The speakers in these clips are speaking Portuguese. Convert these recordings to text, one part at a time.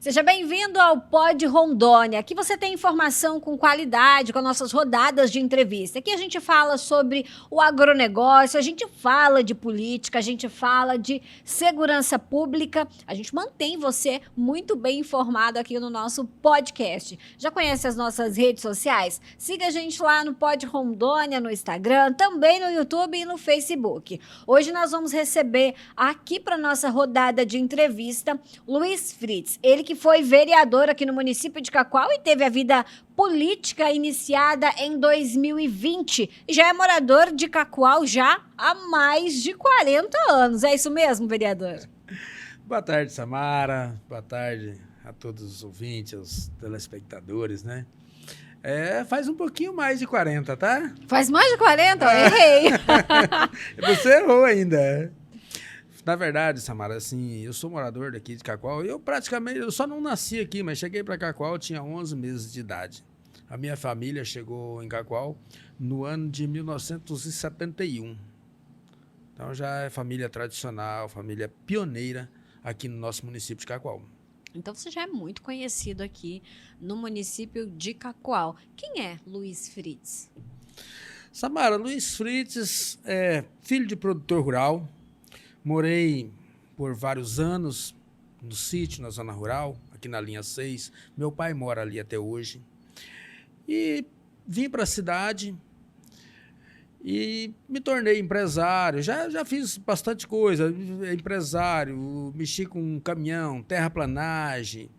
Seja bem-vindo ao Pod Rondônia. Aqui você tem informação com qualidade, com nossas rodadas de entrevista. Aqui a gente fala sobre o agronegócio, a gente fala de política, a gente fala de segurança pública. A gente mantém você muito bem informado aqui no nosso podcast. Já conhece as nossas redes sociais? Siga a gente lá no Pod Rondônia, no Instagram, também no YouTube e no Facebook. Hoje nós vamos receber aqui para nossa rodada de entrevista Luiz Fritz, ele que foi vereador aqui no município de Cacoal e teve a vida política iniciada em 2020. E já é morador de Cacoal já há mais de 40 anos. É isso mesmo, vereador? Boa tarde, Samara. Boa tarde a todos os ouvintes, os telespectadores, né? Faz um pouquinho mais de 40, tá? Faz mais de 40? Eu errei. Você errou ainda. Na verdade, Samara, assim, eu sou morador daqui de Cacoal. Eu só não nasci aqui, mas cheguei para Cacoal, eu tinha 11 meses de idade. A minha família chegou em Cacoal no ano de 1971. Então já é família tradicional, família pioneira aqui no nosso município de Cacoal. Então você já é muito conhecido aqui no município de Cacoal. Quem é Luiz Fritz? Samara, Luiz Fritz é filho de produtor rural. Morei por vários anos no sítio, na zona rural, aqui na linha 6. Meu pai mora ali até hoje. E vim para a cidade e me tornei empresário. Já fiz bastante coisa, empresário, mexi com um caminhão, terraplanagem.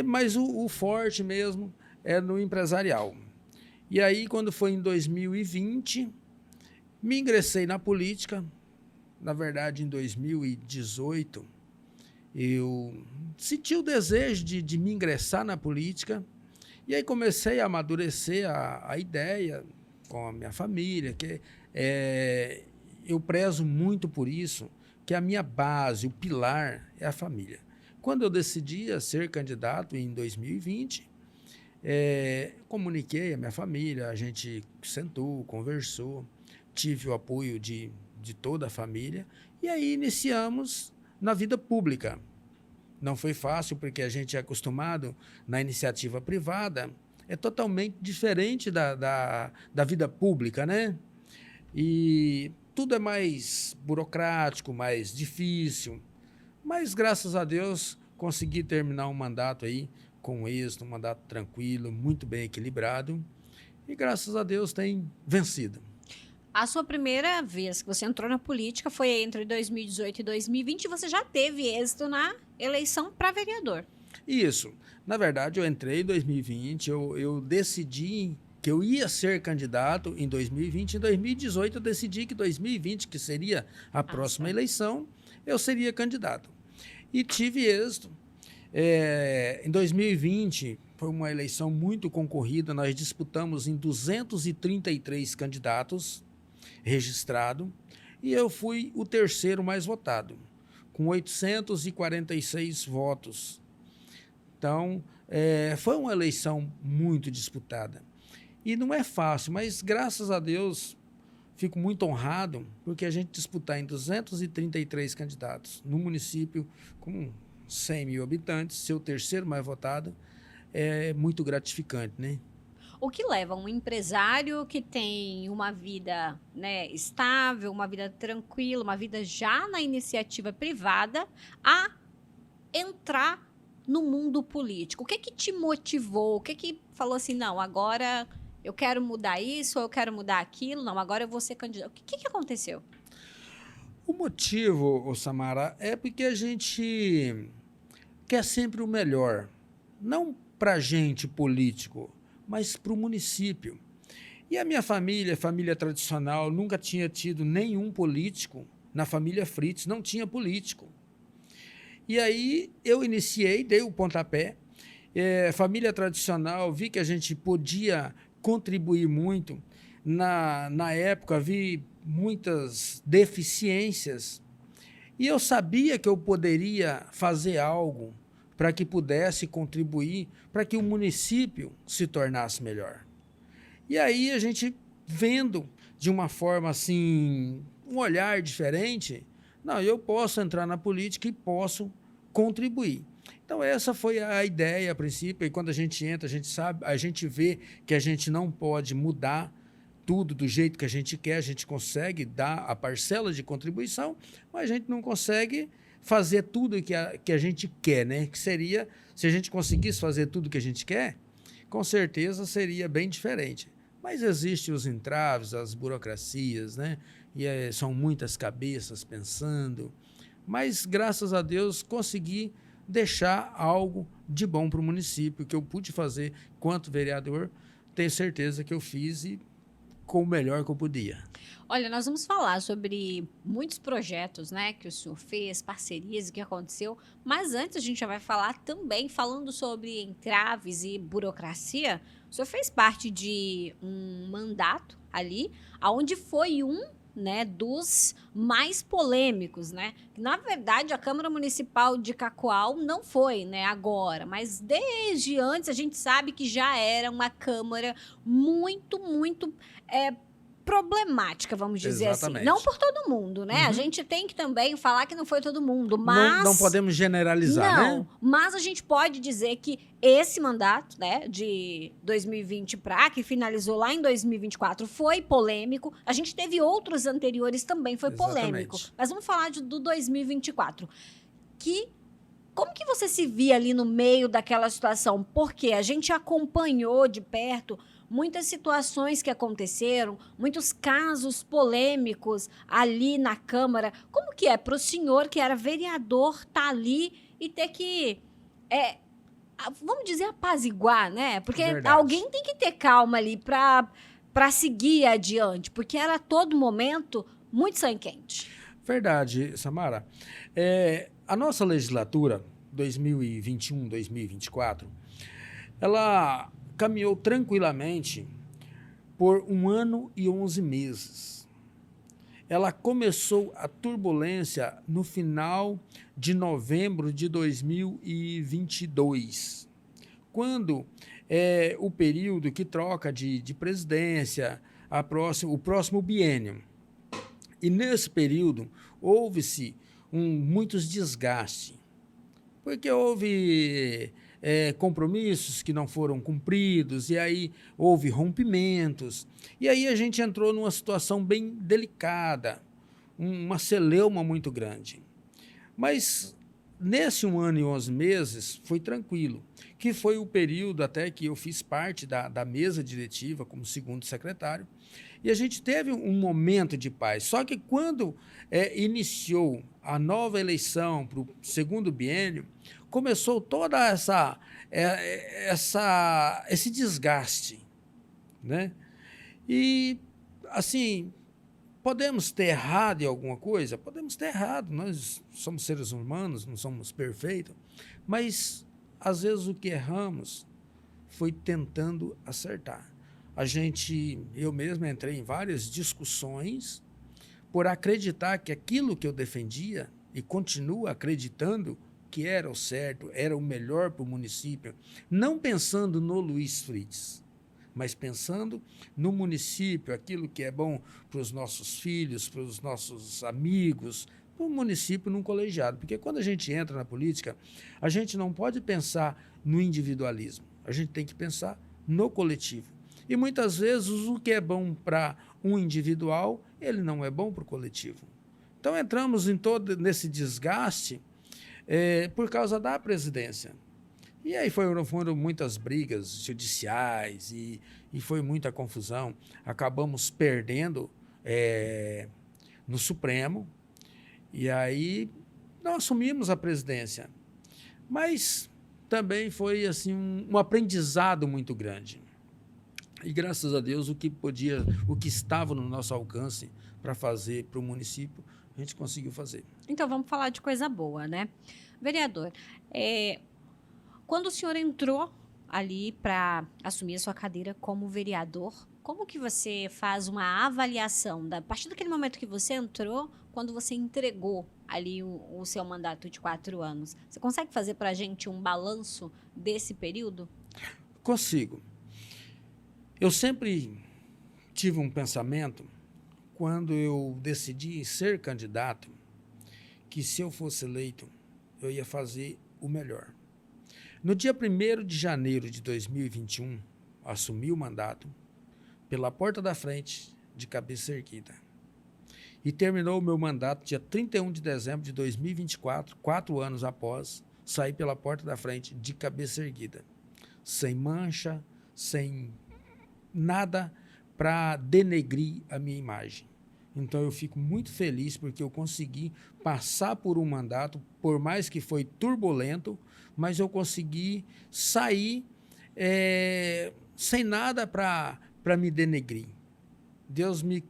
Mas o forte mesmo é no empresarial. E aí, quando foi em 2020, me ingressei na política. Na verdade, em 2018, eu senti o desejo de me ingressar na política e aí comecei a amadurecer a ideia com a minha família, que eu prezo muito por isso, que a minha base, o pilar é a família. Quando eu decidi ser candidato em 2020, comuniquei a minha família, a gente sentou, conversou, tive o apoio de toda a família, e aí iniciamos na vida pública. Não foi fácil, porque a gente é acostumado na iniciativa privada, é totalmente diferente da vida pública, né? E tudo é mais burocrático, mais difícil, mas graças a Deus consegui terminar um mandato aí com êxito, um mandato tranquilo, muito bem equilibrado, e graças a Deus tem vencido. A sua primeira vez que você entrou na política foi entre 2018 e 2020 e você já teve êxito na eleição para vereador. Isso. Na verdade, eu entrei em 2020, eu decidi que eu ia ser candidato em 2020. Em 2018, eu decidi que 2020, que seria a próxima eleição, eu seria candidato. E tive êxito. Em 2020, foi uma eleição muito concorrida, nós disputamos em 233 candidatos registrado, e eu fui o terceiro mais votado, com 846 votos. Então, foi uma eleição muito disputada. E não é fácil, mas graças a Deus, fico muito honrado, porque a gente disputar em 233 candidatos, no município com 100 mil habitantes, ser o terceiro mais votado, é muito gratificante, né? O que leva um empresário que tem uma vida, né, estável, uma vida tranquila, uma vida já na iniciativa privada, a entrar no mundo político? O que te motivou? O que falou assim, não, agora eu quero mudar isso, ou eu quero mudar aquilo, não, agora eu vou ser candidato. O que aconteceu? O motivo, Samara, é porque a gente quer sempre o melhor, não para a gente político, mas para o município. E a minha família tradicional, nunca tinha tido nenhum político. Na família Fritz não tinha político. E aí eu iniciei, dei o pontapé. Família tradicional, vi que a gente podia contribuir muito. Na época, vi muitas deficiências. E eu sabia que eu poderia fazer algo para que pudesse contribuir, para que o município se tornasse melhor. E aí a gente vendo de uma forma assim, um olhar diferente, não, eu posso entrar na política e posso contribuir. Então, essa foi a ideia a princípio, e quando a gente entra, a gente sabe, a gente vê que a gente não pode mudar tudo do jeito que a gente quer, a gente consegue dar a parcela de contribuição, mas a gente não consegue fazer tudo que a gente quer, né? Que seria, se a gente conseguisse fazer tudo que a gente quer, com certeza seria bem diferente. Mas existem os entraves, as burocracias, né? E são muitas cabeças pensando. Mas, graças a Deus, consegui deixar algo de bom para o município, que eu pude fazer quanto vereador. Tenho certeza que eu fiz e com o melhor que eu podia. Olha, nós vamos falar sobre muitos projetos, né, que o senhor fez, parcerias, o que aconteceu, mas antes a gente já vai falar também, falando sobre entraves e burocracia, o senhor fez parte de um mandato ali, aonde foi né, dos mais polêmicos, né? Na verdade, a Câmara Municipal de Cacoal não foi, né, agora, mas desde antes a gente sabe que já era uma Câmara muito problemática, vamos dizer assim. Exatamente. Não por todo mundo, né? A Uhum. gente tem que também falar que não foi todo mundo, Não, mas... não podemos generalizar, Não, né? mas a gente pode dizer que esse mandato, né, de 2020 para que finalizou lá em 2024, foi polêmico. A gente teve outros anteriores também, foi polêmico. Exatamente. Mas vamos falar do 2024. Como que você se via ali no meio daquela situação? Porque a gente acompanhou de perto muitas situações que aconteceram, muitos casos polêmicos ali na Câmara. Como que é para o senhor, que era vereador, estar ali e ter que, vamos dizer, apaziguar, né? Porque Verdade. alguém tem que ter calma ali para seguir adiante, porque era a todo momento muito sangue quente. Verdade, Samara. A nossa legislatura 2021, 2024, ela caminhou tranquilamente por 1 ano e 11 meses. Ela começou a turbulência no final de novembro de 2022, quando o período que troca de presidência, o próximo biênio. E nesse período houve-se muitos desgastes, porque houve compromissos que não foram cumpridos, e aí houve rompimentos, e aí a gente entrou numa situação bem delicada, uma celeuma muito grande. Mas nesse 1 ano e 11 meses foi tranquilo, que foi o período até que eu fiz parte da mesa diretiva como segundo secretário, e a gente teve um momento de paz. Só que quando iniciou a nova eleição para o segundo biênio, começou toda esse desgaste, né? E, assim, podemos ter errado em alguma coisa? Podemos ter errado, nós somos seres humanos, não somos perfeitos, mas, às vezes, o que erramos foi tentando acertar. Eu mesmo entrei em várias discussões por acreditar que aquilo que eu defendia, e continuo acreditando que era o certo, era o melhor para o município, não pensando no Luiz Fritz, mas pensando no município, aquilo que é bom para os nossos filhos, para os nossos amigos, para o município num colegiado. Porque quando a gente entra na política, a gente não pode pensar no individualismo, a gente tem que pensar no coletivo. E muitas vezes o que é bom para um individual, ele não é bom para o coletivo. Então entramos em todo nesse desgaste por causa da presidência. E aí foram muitas brigas judiciais e foi muita confusão. Acabamos perdendo no Supremo, e aí nós assumimos a presidência. Mas também foi assim, um aprendizado muito grande. E graças a Deus o que estava no nosso alcance para fazer para o município, a gente conseguiu fazer. Então vamos falar de coisa boa, né? Vereador, quando o senhor entrou ali para assumir a sua cadeira como vereador, como que você faz uma avaliação a partir daquele momento que você entrou, quando você entregou ali o seu mandato de 4 anos? Você consegue fazer para a gente um balanço desse período? Consigo. Eu sempre tive um pensamento, quando eu decidi ser candidato, que se eu fosse eleito, eu ia fazer o melhor. No dia 1º de janeiro de 2021, assumi o mandato pela porta da frente, de cabeça erguida. E terminou o meu mandato dia 31 de dezembro de 2024, 4 anos após, sair pela porta da frente, de cabeça erguida. Sem mancha, sem nada para denegrir a minha imagem. Então, eu fico muito feliz porque eu consegui passar por um mandato, por mais que foi turbulento, mas eu consegui sair sem nada para me denegrir. Deus me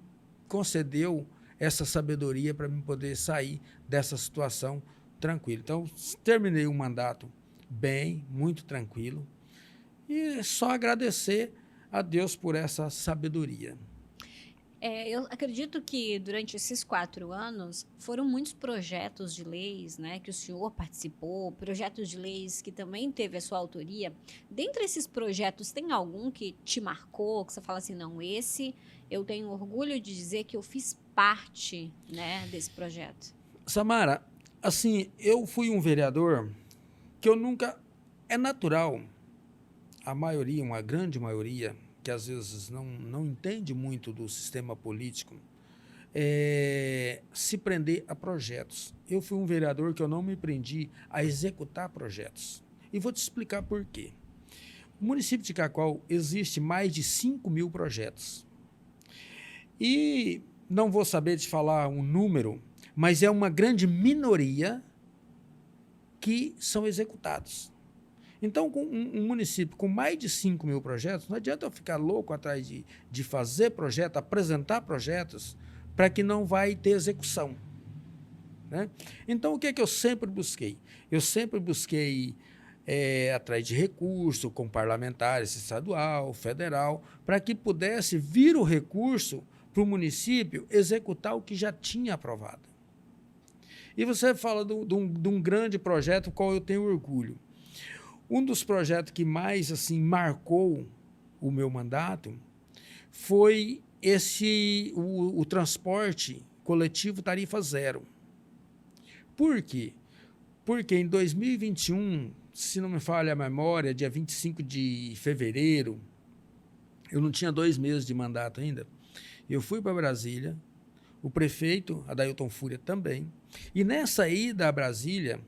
concedeu essa sabedoria para me poder sair dessa situação tranquilo. Então, terminei o mandato bem, muito tranquilo, e só agradecer a Deus por essa sabedoria. Eu acredito que durante esses 4 anos foram muitos projetos de leis, né, que o senhor participou, projetos de leis que também teve a sua autoria. Dentre esses projetos, tem algum que te marcou, que você fala assim, não, esse eu tenho orgulho de dizer que eu fiz parte, né, desse projeto? Samara, assim, eu fui um vereador que eu nunca... É natural, a maioria, uma grande maioria, que às vezes não entende muito do sistema político, se prender a projetos. Eu fui um vereador que eu não me prendi a executar projetos. E vou te explicar por quê. No município de Cacoal existe mais de 5.000 projetos. E não vou saber te falar um número, mas é uma grande minoria que são executados. Então, com um município com mais de 5.000 projetos, não adianta eu ficar louco atrás de fazer projeto, apresentar projetos, para que não vai ter execução. Né? Então, o que é que eu sempre busquei? Eu sempre busquei atrás de recurso com parlamentares estadual, federal, para que pudesse vir o recurso para o município executar o que já tinha aprovado. E você fala de um grande projeto, qual eu tenho orgulho. Um dos projetos que mais assim marcou o meu mandato foi o transporte coletivo tarifa zero. Por quê? Porque em 2021, se não me falha a memória, dia 25 de fevereiro, eu não tinha 2 meses de mandato ainda, eu fui para Brasília, o prefeito, Adailton Fúria, também, e nessa ida a Brasília,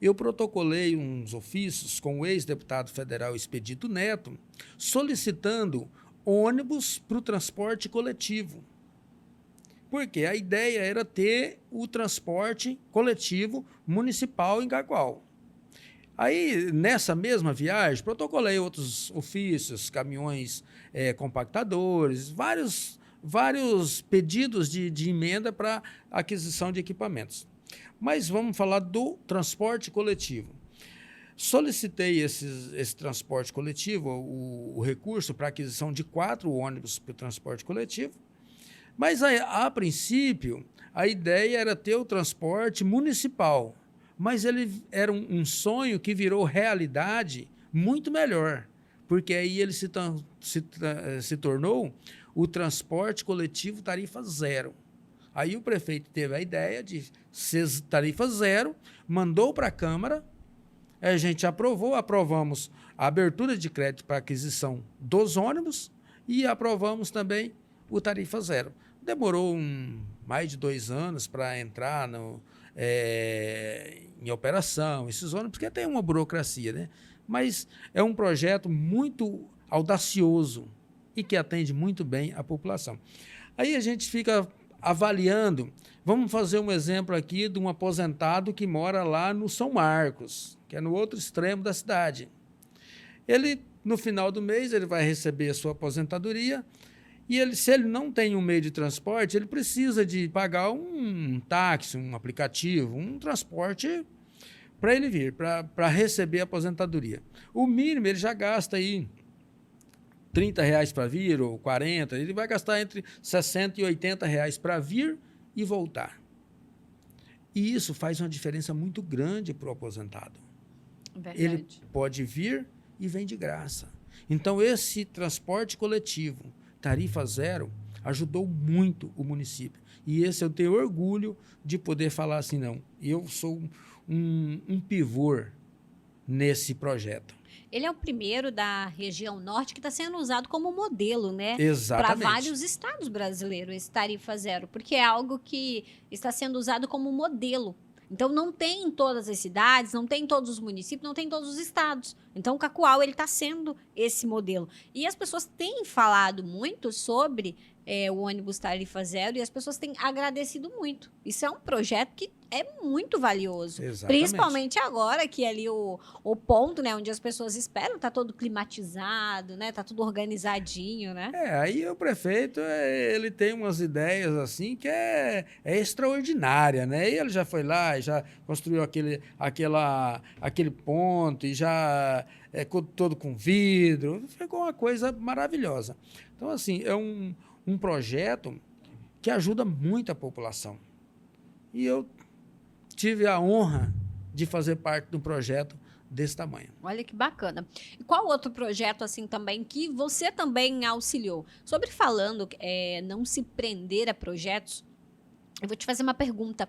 eu protocolei uns ofícios com o ex-deputado federal Expedito Neto, solicitando ônibus para o transporte coletivo. Porque a ideia era ter o transporte coletivo municipal em Cacoal. Aí, nessa mesma viagem, protocolei outros ofícios, caminhões compactadores, vários pedidos de emenda para aquisição de equipamentos. Mas vamos falar do transporte coletivo. Solicitei esse transporte coletivo, o recurso para aquisição de 4 ônibus para o transporte coletivo, mas a princípio a ideia era ter o transporte municipal, mas ele era um sonho que virou realidade muito melhor, porque aí ele se tornou o transporte coletivo tarifa zero. Aí o prefeito teve a ideia de ser tarifa zero, mandou para a Câmara, a gente aprovamos a abertura de crédito para aquisição dos ônibus e aprovamos também o tarifa zero. Demorou mais de 2 anos para entrar em operação, esses ônibus, porque tem uma burocracia, né? Mas é um projeto muito audacioso e que atende muito bem a população. Aí a gente fica avaliando, vamos fazer um exemplo aqui de um aposentado que mora lá no São Marcos, que é no outro extremo da cidade. Ele, no final do mês, ele vai receber a sua aposentadoria e se ele não tem um meio de transporte, ele precisa de pagar um táxi, um aplicativo, um transporte para ele vir, para receber a aposentadoria. O mínimo ele já gasta aí R$30 para vir ou 40, ele vai gastar entre R$60 e R$80 para vir e voltar. E isso faz uma diferença muito grande para o aposentado. Verdade. Ele pode vir e vem de graça. Então, esse transporte coletivo, tarifa zero, ajudou muito o município. E esse eu tenho orgulho de poder falar assim, não, eu sou um pivô nesse projeto. Ele é o primeiro da região norte que está sendo usado como modelo, né? Para Exatamente. vários estados brasileiros, esse tarifa zero, porque é algo que está sendo usado como modelo. Então, não tem em todas as cidades, não tem em todos os municípios, não tem em todos os estados. Então, o Cacoal, ele está sendo esse modelo. E as pessoas têm falado muito sobre o ônibus tarifa zero e as pessoas têm agradecido muito. Isso é um projeto que é muito valioso. Exatamente. Principalmente agora que ali o ponto, né, onde as pessoas esperam, tá todo climatizado, né? Tá tudo organizadinho, né? Aí o prefeito, ele tem umas ideias assim que é extraordinária, né? E ele já foi lá, já construiu aquele ponto e já todo com vidro. Ficou uma coisa maravilhosa. Então, assim, é um projeto que ajuda muito a população. E eu tive a honra de fazer parte de um projeto desse tamanho. Olha que bacana. E qual outro projeto, assim, também, que você também auxiliou? Sobre falando não se prender a projetos, eu vou te fazer uma pergunta.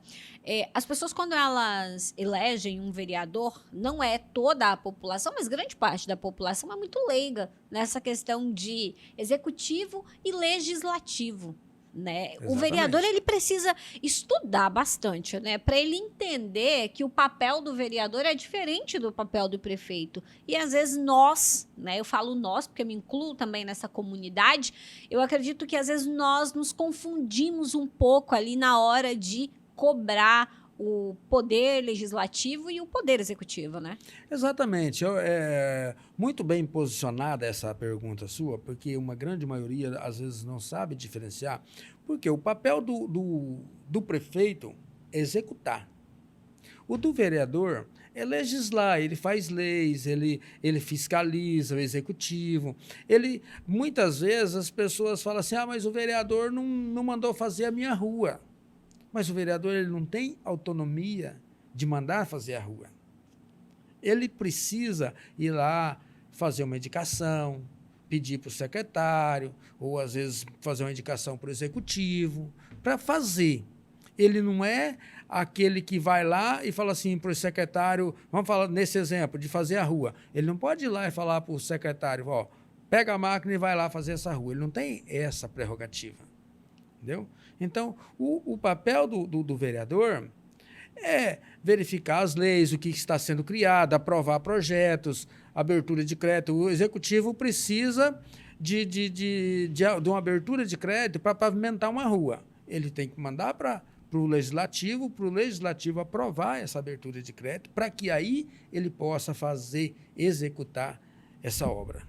As pessoas, quando elas elegem um vereador, não é toda a população, mas grande parte da população é muito leiga nessa questão de executivo e legislativo. Né? O vereador, ele precisa estudar bastante, né? Para ele entender que o papel do vereador é diferente do papel do prefeito. E às vezes nós, né? Eu falo nós porque eu me incluo também nessa comunidade. Eu acredito que às vezes nós nos confundimos um pouco ali na hora de cobrar o poder legislativo e o poder executivo, né? Exatamente. Muito bem posicionada essa pergunta sua, porque uma grande maioria, às vezes, não sabe diferenciar, porque o papel do prefeito é executar. O do vereador é legislar, ele faz leis, ele fiscaliza o executivo. Muitas vezes as pessoas falam assim, mas o vereador não mandou fazer a minha rua. Mas o vereador, ele não tem autonomia de mandar fazer a rua. Ele precisa ir lá fazer uma indicação, pedir para o secretário, ou às vezes fazer uma indicação para o executivo, para fazer. Ele não é aquele que vai lá e fala assim para o secretário, vamos falar nesse exemplo, de fazer a rua. Ele não pode ir lá e falar para o secretário, pega a máquina e vai lá fazer essa rua. Ele não tem essa prerrogativa. Entendeu? Então, o papel do vereador é verificar as leis, o que está sendo criado, aprovar projetos, abertura de crédito. O executivo precisa de uma abertura de crédito para pavimentar uma rua. Ele tem que mandar para o legislativo aprovar essa abertura de crédito, para que aí ele possa executar essa obra.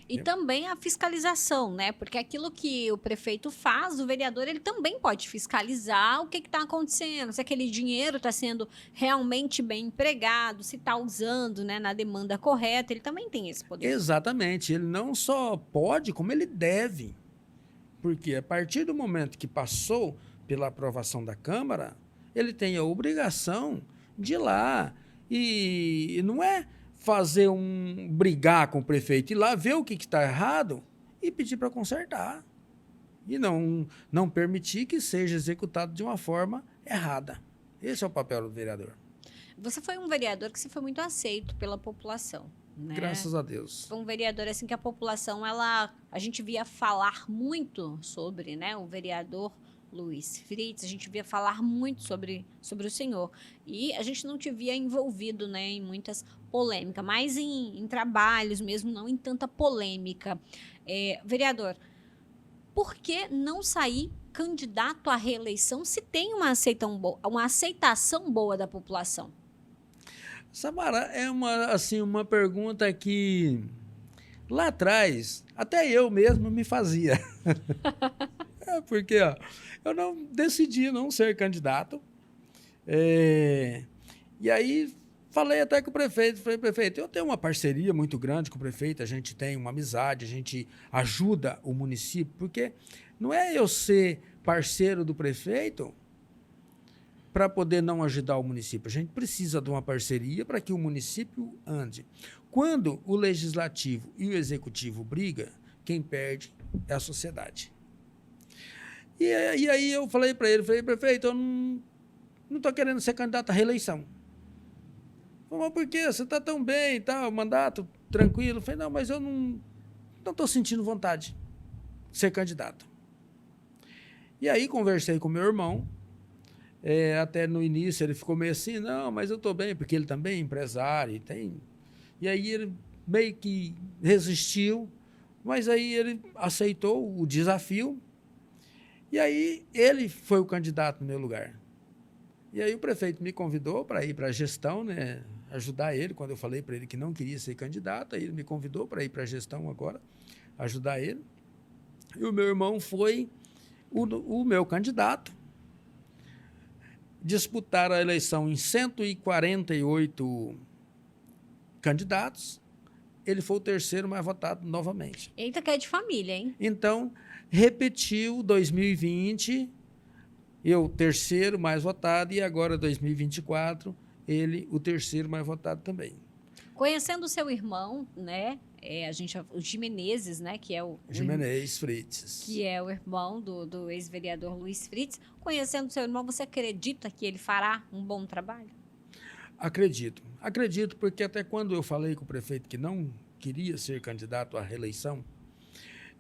E também a fiscalização, né? Porque aquilo que o prefeito faz, o vereador, ele também pode fiscalizar o que está acontecendo, se aquele dinheiro está sendo realmente bem empregado, se está usando, né, na demanda correta, ele também tem esse poder. Exatamente. Ele não só pode, como ele deve. Porque a partir do momento que passou pela aprovação da Câmara, ele tem a obrigação de ir lá. E não é brigar com o prefeito, ir lá ver o que está errado e pedir para consertar. E não permitir que seja executado de uma forma errada. Esse é o papel do vereador. Você foi um vereador que foi muito aceito pela população, né? Graças a Deus. Foi um vereador assim que a população, a gente via falar muito sobre, né, o vereador Luiz Fritz, a gente via falar muito sobre o senhor. E a gente não te via envolvido, né, em muitas polêmicas, mas em trabalhos mesmo, não em tanta polêmica. Vereador, por que não sair candidato à reeleição se tem uma aceitação boa da população? Samara, é uma pergunta que lá atrás até eu mesmo me fazia. Porque eu não decidi não ser candidato. E aí falei até com o prefeito, falei, prefeito, eu tenho uma parceria muito grande com o prefeito, a gente tem uma amizade, a gente ajuda o município, porque não é eu ser parceiro do prefeito para poder não ajudar o município. A gente precisa de uma parceria para que o município ande. Quando o legislativo e o executivo brigam, quem perde é a sociedade. E aí eu falei para ele, prefeito, eu não estou querendo ser candidato à reeleição. Falei, mas por quê? Você está tão bem e tal, mandato tranquilo. Eu falei, não, mas eu não estou sentindo vontade de ser candidato. E aí conversei com meu irmão, até no início ele ficou meio assim, não, mas eu estou bem, porque ele também é empresário. E aí ele meio que resistiu, mas aí ele aceitou o desafio, e aí ele foi o candidato no meu lugar. E aí o prefeito me convidou para ir para a gestão, né, ajudar ele, quando eu falei para ele que não queria ser candidato, aí ele me convidou para ir para a gestão agora, ajudar ele. E o meu irmão foi o meu candidato. Disputaram a eleição em 148 candidatos, ele foi o terceiro mais votado novamente. Eita, que é de família, hein? Então, repetiu 2020, eu terceiro mais votado, e agora 2024, ele o terceiro mais votado também. Conhecendo o seu irmão, né? O Gimenezes, né? Que é o Gimenez Frites. Que é o irmão do ex-vereador Luiz Frites. Conhecendo o seu irmão, você acredita que ele fará um bom trabalho? Acredito. Acredito, porque até quando eu falei com o prefeito que não queria ser candidato à reeleição,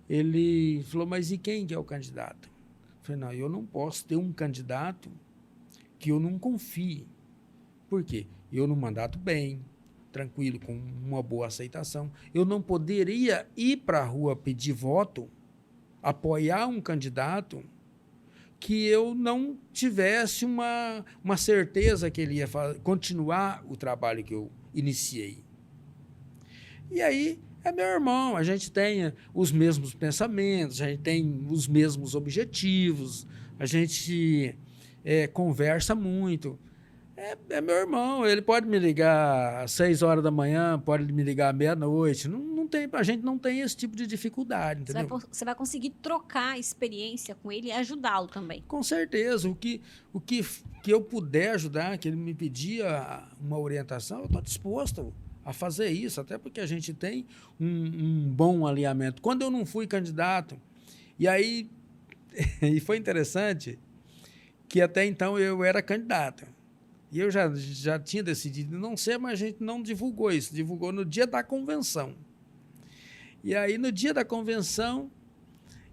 ele falou, mas e quem que é o candidato? Eu falei, não, eu não posso ter um candidato que eu não confie. Por quê? Eu num mandato bem, tranquilo, com uma boa aceitação. Eu não poderia ir para a rua pedir voto, apoiar um candidato que eu não tivesse uma certeza que ele ia continuar o trabalho que eu iniciei. E aí, é meu irmão, a gente tem os mesmos pensamentos, a gente tem os mesmos objetivos, a gente conversa muito. É meu irmão, ele pode me ligar às 6 horas da manhã, pode me ligar à meia-noite. A gente não tem esse tipo de dificuldade, entendeu? Você vai conseguir trocar experiência com ele e ajudá-lo também. Com certeza. O que eu puder ajudar, que ele me pedia uma orientação, eu estou disposto a fazer isso, até porque a gente tem um bom alinhamento. Quando eu não fui candidato, e aí e foi interessante que até então eu era candidato. E eu já tinha decidido não ser, mas a gente não divulgou isso. Divulgou no dia da convenção. E aí, no dia da convenção,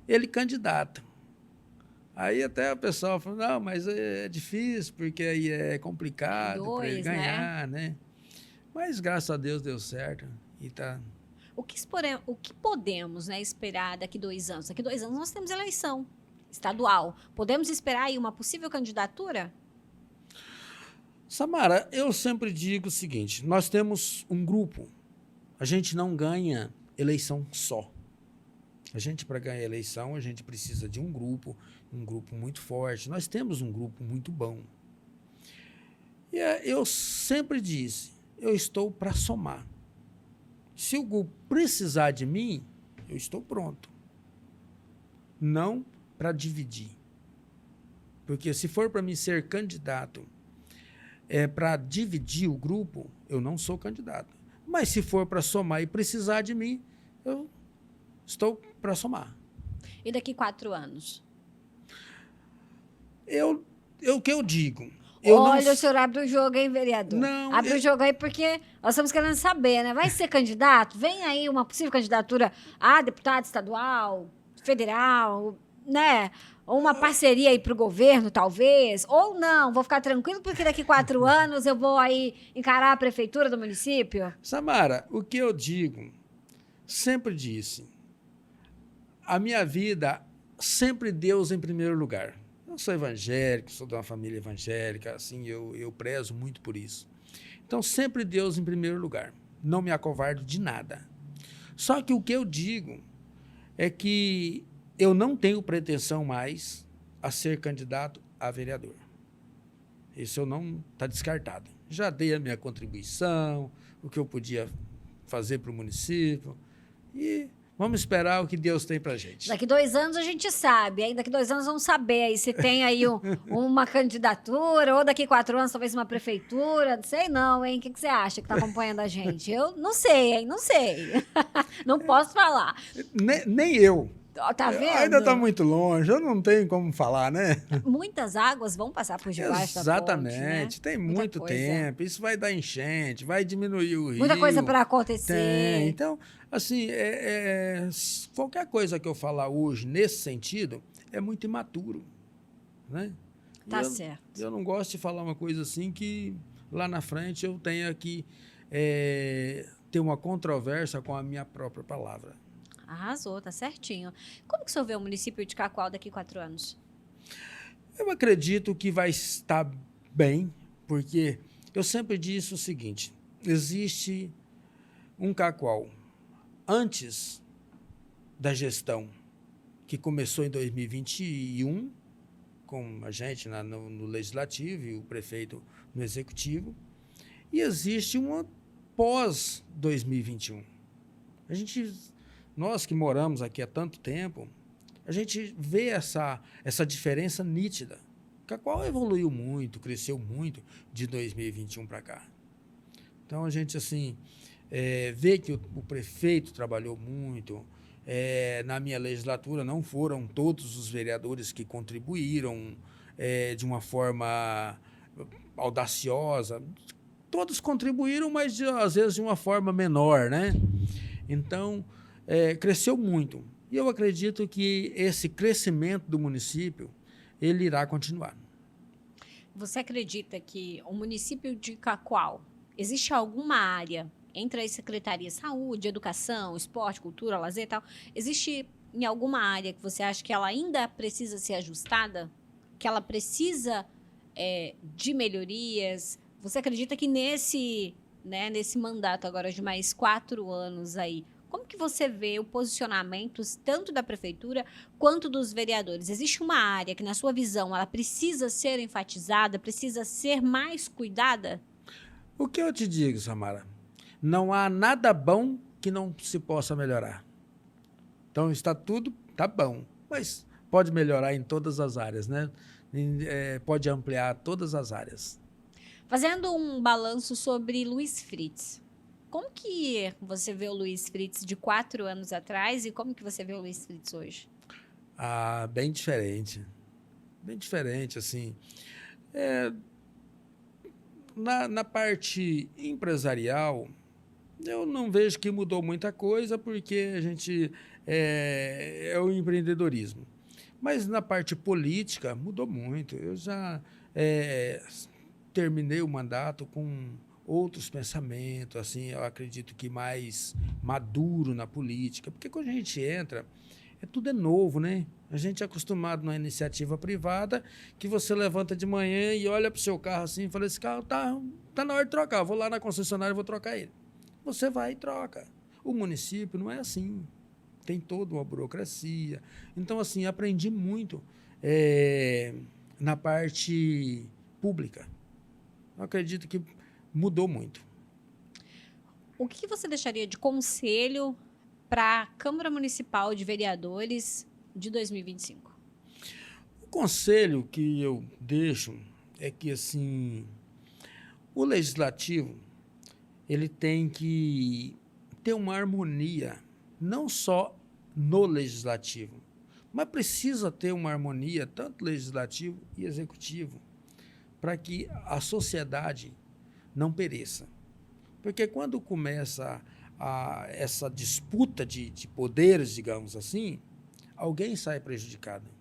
ele candidato. Aí até o pessoal falou, não, mas é difícil, porque aí é complicado para ele ganhar, né? Mas, graças a Deus, deu certo. E tá... O que podemos, né, esperar daqui 2 anos? Daqui 2 anos nós temos eleição estadual. Podemos esperar aí uma possível candidatura? Samara, eu sempre digo o seguinte, nós temos um grupo, a gente não ganha eleição só. A gente, para ganhar eleição, a gente precisa de um grupo muito forte. Nós temos um grupo muito bom. E eu sempre disse, eu estou para somar. Se o grupo precisar de mim, eu estou pronto. Não para dividir. Porque se for para mim ser candidato, para dividir o grupo, eu não sou candidato. Mas se for para somar e precisar de mim, eu estou para somar. E daqui 4 anos? O que eu digo? Olha, o senhor abre o jogo, hein, vereador? Não, abre o jogo aí porque nós estamos querendo saber, né? Vai ser candidato? Vem aí uma possível candidatura a deputado estadual, federal, né? Ou uma parceria aí para o governo, talvez. Ou não, vou ficar tranquilo porque daqui 4 anos eu vou aí encarar a prefeitura do município. Samara, o que eu digo, sempre disse, a minha vida, sempre Deus em primeiro lugar. Eu sou evangélico, sou de uma família evangélica, assim, eu prezo muito por isso. Então, sempre Deus em primeiro lugar. Não me acovardo de nada. Só que o que eu digo é que eu não tenho pretensão mais a ser candidato a vereador. Isso eu não está descartado. Já dei a minha contribuição, o que eu podia fazer para o município e vamos esperar o que Deus tem para a gente. Daqui 2 anos a gente sabe, aí daqui 2 anos vamos saber aí se tem aí uma candidatura, ou daqui 4 anos talvez uma prefeitura, não sei não, hein? O que você acha que está acompanhando a gente? Eu não sei, hein? Não sei. Não posso falar. Nem eu. Ó, tá vendo? Ainda está muito longe, eu não tenho como falar, né? Muitas águas vão passar por debaixo da ponte, Exatamente, né? tem Muita muito coisa. tempo, isso vai dar enchente, vai diminuir o rio. Muita coisa para Tem. acontecer. Então, assim, qualquer coisa que eu falar hoje nesse sentido é muito imaturo, né? E Tá certo. eu não gosto de falar uma coisa assim que lá na frente eu tenha que ter uma controvérsia com a minha própria palavra. Arrasou, tá certinho. Como que o senhor vê o município de Cacoal daqui 4 anos? Eu acredito que vai estar bem, porque eu sempre disse o seguinte: existe um Cacoal antes da gestão que começou em 2021, com a gente no Legislativo e o prefeito no Executivo, e existe uma pós 2021. Nós que moramos aqui há tanto tempo, a gente vê essa diferença nítida. Cacoal evoluiu muito, cresceu muito de 2021 para cá. Então a gente assim vê que o prefeito trabalhou muito. Na minha legislatura não foram todos os vereadores que contribuíram de uma forma audaciosa. Todos contribuíram, mas às vezes de uma forma menor, né? Então, cresceu muito. E eu acredito que esse crescimento do município, ele irá continuar. Você acredita que o município de Cacoal, existe alguma área entre as secretarias Saúde, Educação, Esporte, Cultura, Lazer e tal, existe em alguma área que você acha que ela ainda precisa ser ajustada? Que ela precisa de melhorias? Você acredita que nesse mandato agora de mais 4 anos aí, como que você vê o posicionamento tanto da prefeitura quanto dos vereadores? Existe uma área que, na sua visão, ela precisa ser enfatizada, precisa ser mais cuidada? O que eu te digo, Samara? Não há nada bom que não se possa melhorar. Então, está bom, mas pode melhorar em todas as áreas, né? Pode ampliar todas as áreas. Fazendo um balanço sobre Luiz Fritz, como que você vê o Luiz Fritz de 4 anos atrás e como que você vê o Luiz Fritz hoje? Bem diferente. Bem diferente, assim. Na parte empresarial, eu não vejo que mudou muita coisa, porque a gente é o empreendedorismo. Mas na parte política, mudou muito. Eu já terminei o mandato com outros pensamentos, assim, eu acredito que mais maduro na política, porque quando a gente entra, tudo é novo, né? A gente é acostumado na iniciativa privada, que você levanta de manhã e olha para o seu carro assim e fala, esse carro tá na hora de trocar, vou lá na concessionária e vou trocar ele. Você vai e troca. O município não é assim. Tem toda uma burocracia. Então, assim, aprendi muito na parte pública. Eu acredito que mudou muito. O que você deixaria de conselho para a Câmara Municipal de Vereadores de 2025? O conselho que eu deixo é que, assim, o legislativo ele tem que ter uma harmonia, não só no legislativo, mas precisa ter uma harmonia tanto legislativo e executivo, para que a sociedade não pereça. Porque quando começa essa disputa de poderes, digamos assim, alguém sai prejudicado.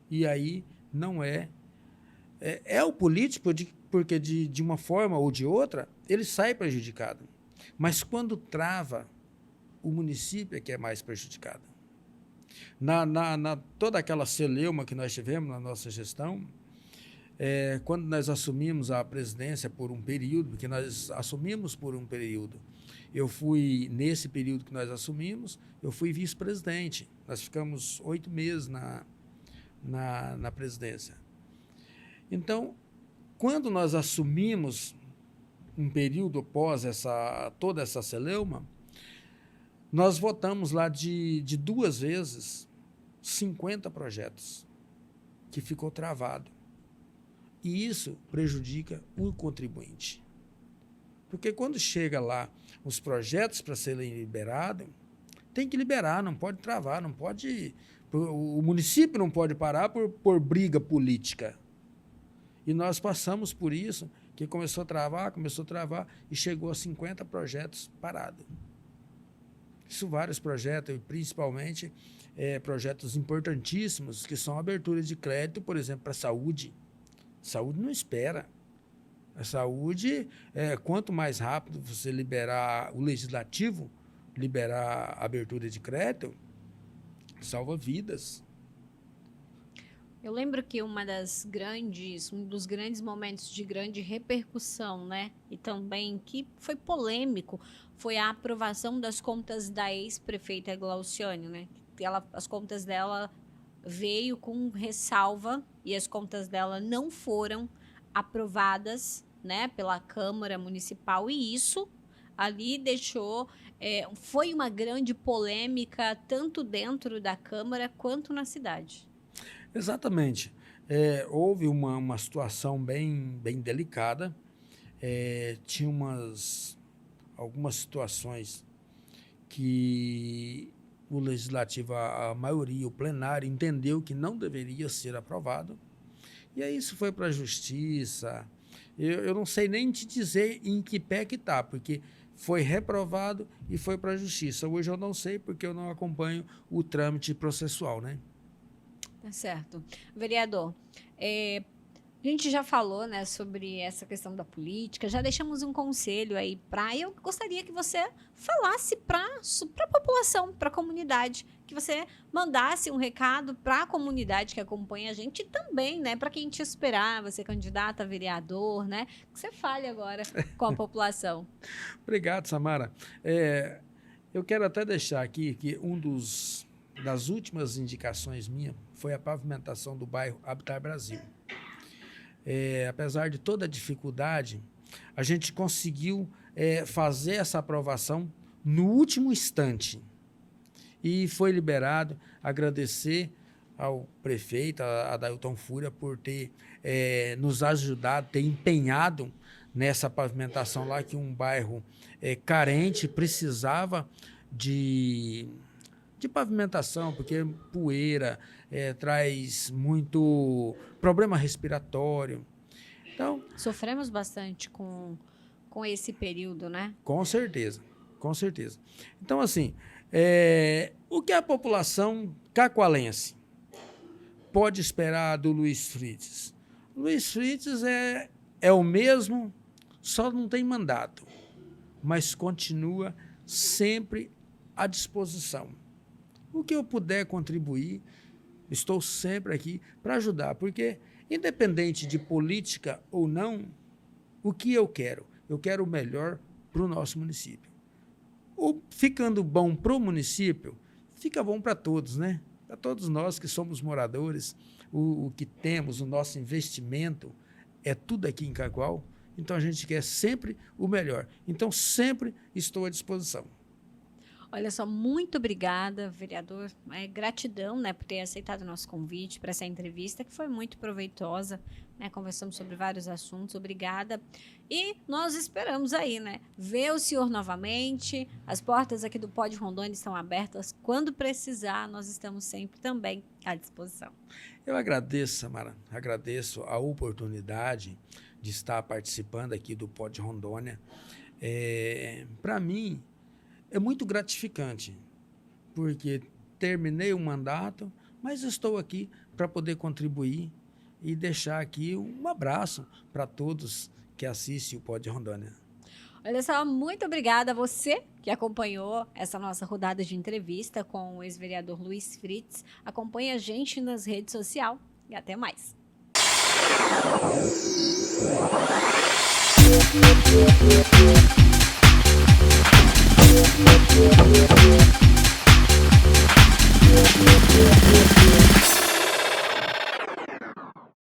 E aí não é o político, porque de uma forma ou de outra, ele sai prejudicado. Mas quando trava, o município é que é mais prejudicado. Toda aquela celeuma que nós tivemos na nossa gestão, quando nós assumimos a presidência por um período, porque nós assumimos por um período, nesse período que nós assumimos, eu fui vice-presidente. Nós ficamos 8 meses na presidência. Então, quando nós assumimos um período após toda essa celeuma, nós votamos lá de 2 vezes 50 projetos, que ficou travado. E isso prejudica o contribuinte. Porque quando chega lá os projetos para serem liberados, tem que liberar, não pode travar, não pode... O município não pode parar por briga política. E nós passamos por isso, que começou a travar, e chegou a 50 projetos parados. Isso vários projetos, e principalmente projetos importantíssimos, que são aberturas de crédito, por exemplo, para a saúde. Saúde não espera. A saúde, quanto mais rápido você liberar o legislativo, liberar a abertura de crédito, salva vidas. Eu lembro que um dos grandes momentos de grande repercussão, né, e também que foi polêmico, foi a aprovação das contas da ex-prefeita Glauciane, né? As contas dela veio com ressalva e as contas dela não foram aprovadas, né, pela Câmara Municipal, e isso ali deixou... foi uma grande polêmica, tanto dentro da Câmara quanto na cidade. Exatamente. Houve uma situação bem delicada. Tinha algumas situações que o Legislativo, a maioria, o plenário, entendeu que não deveria ser aprovado. E aí isso foi para a Justiça. Eu não sei nem te dizer em que pé que está, porque foi reprovado e foi para a Justiça. Hoje eu não sei, porque eu não acompanho o trâmite processual, né? Tá certo. Vereador, a gente já falou, né, sobre essa questão da política, já deixamos um conselho aí eu gostaria que você falasse para a população, para a comunidade, que você mandasse um recado para a comunidade que acompanha a gente e também, né, para quem te esperar, você candidato a vereador, né, que você fale agora com a população. Obrigado, Samara. Eu quero até deixar aqui que das últimas indicações minhas foi a pavimentação do bairro Habitat Brasil. Apesar de toda a dificuldade, a gente conseguiu fazer essa aprovação no último instante e foi liberado. Agradecer ao prefeito, a Adailton Fúria, por ter nos ajudado, ter empenhado nessa pavimentação lá, que um bairro carente precisava de pavimentação, porque poeira traz muito problema respiratório. Então, sofremos bastante com esse período, né? Com certeza, com certeza. Então, assim, o que a população cacoalense pode esperar do Luiz Frites? Luiz Frites é o mesmo, só não tem mandato, mas continua sempre à disposição. O que eu puder contribuir, estou sempre aqui para ajudar, porque, independente de política ou não, o que eu quero? Eu quero o melhor para o nosso município. Ficando bom para o município, fica bom para todos, né? Para todos nós que somos moradores, o que temos, o nosso investimento, é tudo aqui em Cacoal, então a gente quer sempre o melhor. Então, sempre estou à disposição. Olha só, muito obrigada, vereador. Gratidão, né, por ter aceitado o nosso convite para essa entrevista, que foi muito proveitosa, né? Conversamos sobre vários assuntos. Obrigada. E nós esperamos aí, né, ver o senhor novamente. As portas aqui do Pod Rondônia estão abertas. Quando precisar, nós estamos sempre também à disposição. Eu agradeço, Samara. Agradeço a oportunidade de estar participando aqui do Pod Rondônia. Para mim, é muito gratificante, porque terminei o mandato, mas estou aqui para poder contribuir e deixar aqui um abraço para todos que assistem o Pod Rondônia. Olha só, muito obrigada a você que acompanhou essa nossa rodada de entrevista com o ex-vereador Luiz Frites. Acompanhe a gente nas redes sociais e até mais. We'll be right back.